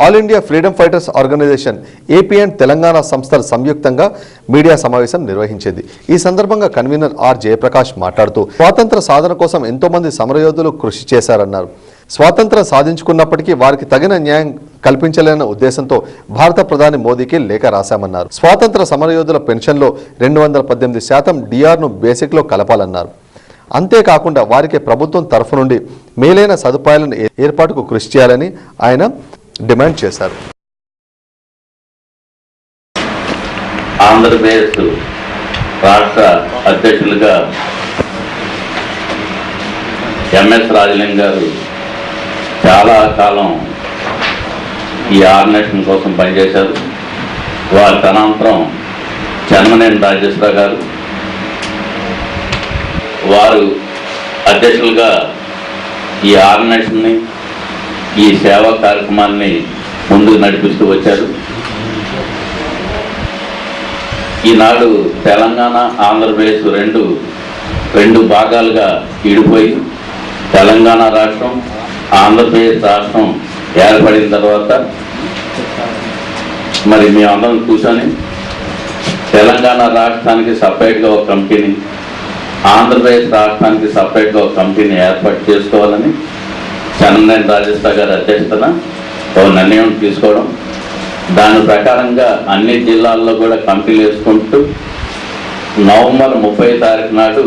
All India freedom fighters organisation AP and Telangana సంస్థలు సంయుక్తంగా media సమావేశం నిర్వహించింది. ఈ సందర్భంగా కన్వీనర్ ఆర్ జయప్రకాష్ మాట్లాడుతూ స్వాతంత్ర సాధన కోసం ఎంతో మంది సమరయోధులు కృషి చేశారన్నారు. స్వాతంత్రం సాధించుకున్నప్పటికీ వారికి తగిన న్యాయం కల్పించలేని ఉద్దేశంతో భారత ప్రధాని మోదీకి లేఖ రాశామన్నారు. స్వాతంత్ర సమరయోధుల పెన్షన్లో 218% డిఆర్ను బేసిక్లో కలపాలన్నారు. అంతేకాకుండా వారికి ప్రభుత్వం తరఫు నుండి మేలైన సదుపాయాలను ఏర్పాటుకు కృషి చేయాలని ఆయన డిమాండ్ చేశారు. ఆంధ్రప్రదేశ్ రాష్ట్ర అధ్యక్షులుగా ఎంఎస్ రాజలింగం గారు చాలా కాలం ఈ ఆర్గనైజేషన్ కోసం పనిచేశారు. వారి తదనంతరం చెన్నమనేని రాజేశ్వరరావు గారు వారు అధ్యక్షులుగా ఈ ఆర్గనైజేషన్ని ఈ సేవా కార్యక్రమాన్ని ముందుకు నడిపిస్తూ వచ్చారు. ఈనాడు తెలంగాణ ఆంధ్రప్రదేశ్ రెండు భాగాలుగా విడిపోయి తెలంగాణ రాష్ట్రం ఆంధ్రప్రదేశ్ రాష్ట్రం ఏర్పడిన తర్వాత మరి మేమందరం కూర్చొని తెలంగాణ రాష్ట్రానికి సపరేట్గా ఒక కమిటీని, ఆంధ్రప్రదేశ్ రాష్ట్రానికి సపరేట్గా ఒక కమిటీని ఏర్పాటు చేసుకోవాలని చెన్నమనేని రాజేశ్వరరావు గారి అధ్యక్షతన ఒక నిర్ణయం తీసుకోవడం, దాని ప్రకారంగా అన్ని జిల్లాల్లో కూడా కమిటీలు వేసుకుంటూ నవంబర్ 30 తారీఖు నాడు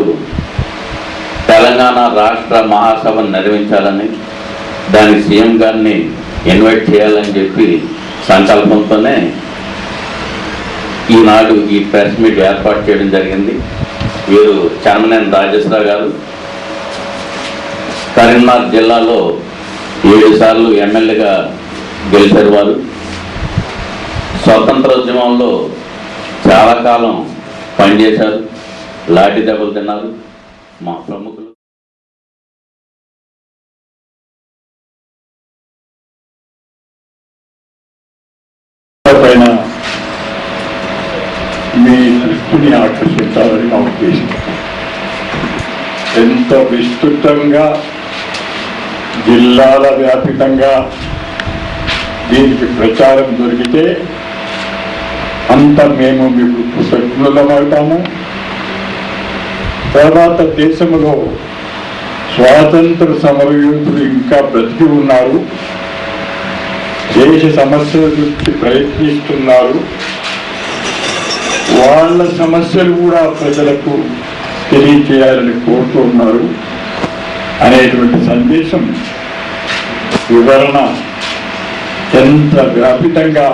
తెలంగాణ రాష్ట్ర మహాసభను నిర్వహించాలని, దానికి సీఎం గారిని ఇన్వైట్ చేయాలని చెప్పి సంకల్పంతోనే ఈనాడు ఈ ప్రెస్ మీట్ ఏర్పాటు చేయడం జరిగింది. వీరు చెన్నమనేని రాజేశ్వరరావు గారు కరీంనగర్ జిల్లాలో 7 సార్లు ఎమ్మెల్యేగా గెలిచారు. వారు స్వతంత్రోద్యమంలో చాలా కాలం పనిచేశారు, లాఠీ దెబ్బలు తిన్నారు. మా ప్రముఖులు పైన మీ దృష్టిని ఆకర్షించాలని నా ఉద్దేశం. ఎంత విస్తృతంగా జిల్లాల వ్యాపితంగా దీనికి ప్రచారం దొరికితే అంత మేము మీకు కృతజ్ఞులమవుతాము. తర్వాత దేశంలో స్వాతంత్ర సమరయోధులు ఇంకా బ్రతికి ఉన్నారు, దేశ సమస్యల గురించి ప్రయత్నిస్తున్నారు, వాళ్ళ సమస్యలు కూడా ప్రజలకు తెలియచేయాలని కోరుతున్నారు అనేటువంటి సందేశం వివరణ ఎంత వ్యాపితంగా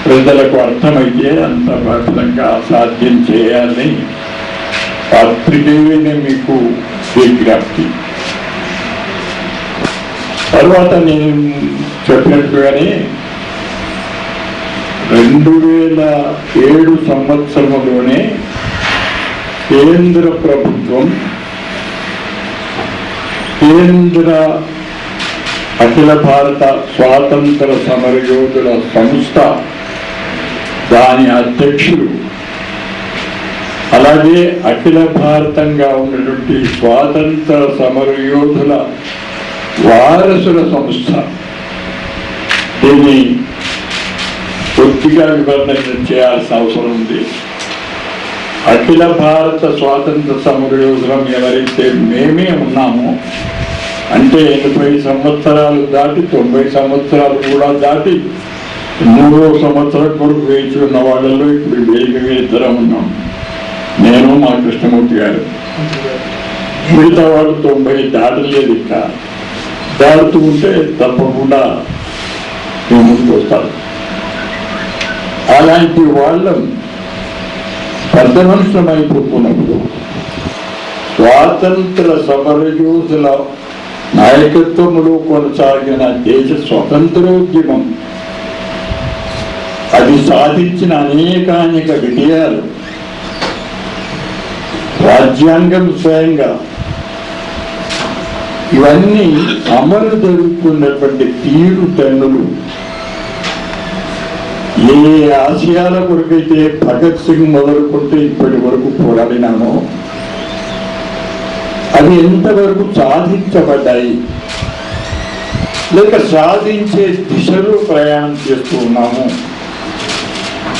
ప్రజలకు అర్థమైతే అంత వ్యాపితంగా సాధ్యం చేయాలని పత్రికేనే మీకు విజ్ఞప్తి. తర్వాత నేను చెప్పినట్టుగానే 2007 సంవత్సరంలోనే కేంద్ర ప్రభుత్వం కేంద్ర అఖిల భారత స్వాతంత్ర సమరయోధుల సంస్థ దాని అధ్యక్షులు, అలాగే అఖిల భారతంగా ఉన్నటువంటి స్వాతంత్ర సమరయోధుల వారసుల సంస్థ, దీన్ని కొద్దిగా వివరణ చేయాల్సిన అవసరం ఉంది. అఖిల భారత స్వాతంత్ర సమరయోధులం ఎవరైతే మేమే ఉన్నామో, అంటే 80 సంవత్సరాలు దాటి 90 సంవత్సరాలు కూడా దాటి 3వ సంవత్సరం కొరకు వేచి ఉన్న వాళ్ళలో ఇప్పుడు వేగంగా ఇద్దరం ఉన్నాం, నేను మా కృష్ణమూర్తి గారు. మిగతా వాళ్ళు 90 దాటలేదు, ఇంకా దాటుతూ ఉంటే తప్పకుండా మేము ముందుకు వస్తారు. అలాంటి వాళ్ళం పెద్ద మనుషులం అయిపోతున్నప్పుడు స్వాతంత్ర సమరయోధుల నాయకత్వంలో కొనసాగిన దేశ స్వతంత్రోద్యమం, అది సాధించిన అనేక విజయాలు, రాజ్యాంగం స్వయంగా ఇవన్నీ అమలు జరుగుతున్నటువంటి తీరు టన్నులు, ఏ ఆశయాల కొరకైతే భగత్ సింగ్ మొదలుకుంటే ఇప్పటి వరకు పోరాడినామో అవి ఎంతవరకు సాధించబడ్డాయి, లేక సాధించే దిశలో ప్రయాణం చేస్తూ ఉన్నాము.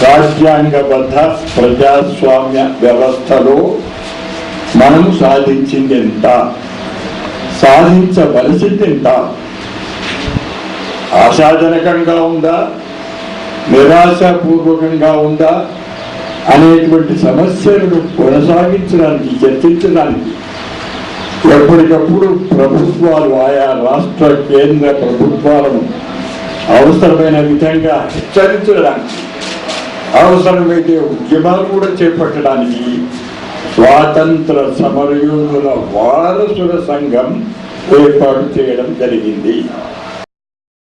రాజ్యాంగబద్ధ ప్రజాస్వామ్య వ్యవస్థలో మనము సాధించింది ఎంత, సాధించవలసింది ఎంత, ఆశాజనకంగా ఉందా, నిరాశాపూర్వకంగా ఉందా అనేటువంటి సమస్యలను కొనసాగించడానికి, చర్చించడానికి ఎప్పటికప్పుడు ప్రభుత్వాలు, ఆయా రాష్ట్ర కేంద్ర ప్రభుత్వాలను అవసరమైన విధంగా హెచ్చరించడానికి, అవసరమైతే ఉద్యమాలు కూడా చేపట్టడానికి స్వాతంత్ర సమరయోధుల వారసుల సంఘం ఏర్పాటు చేయడం జరిగింది.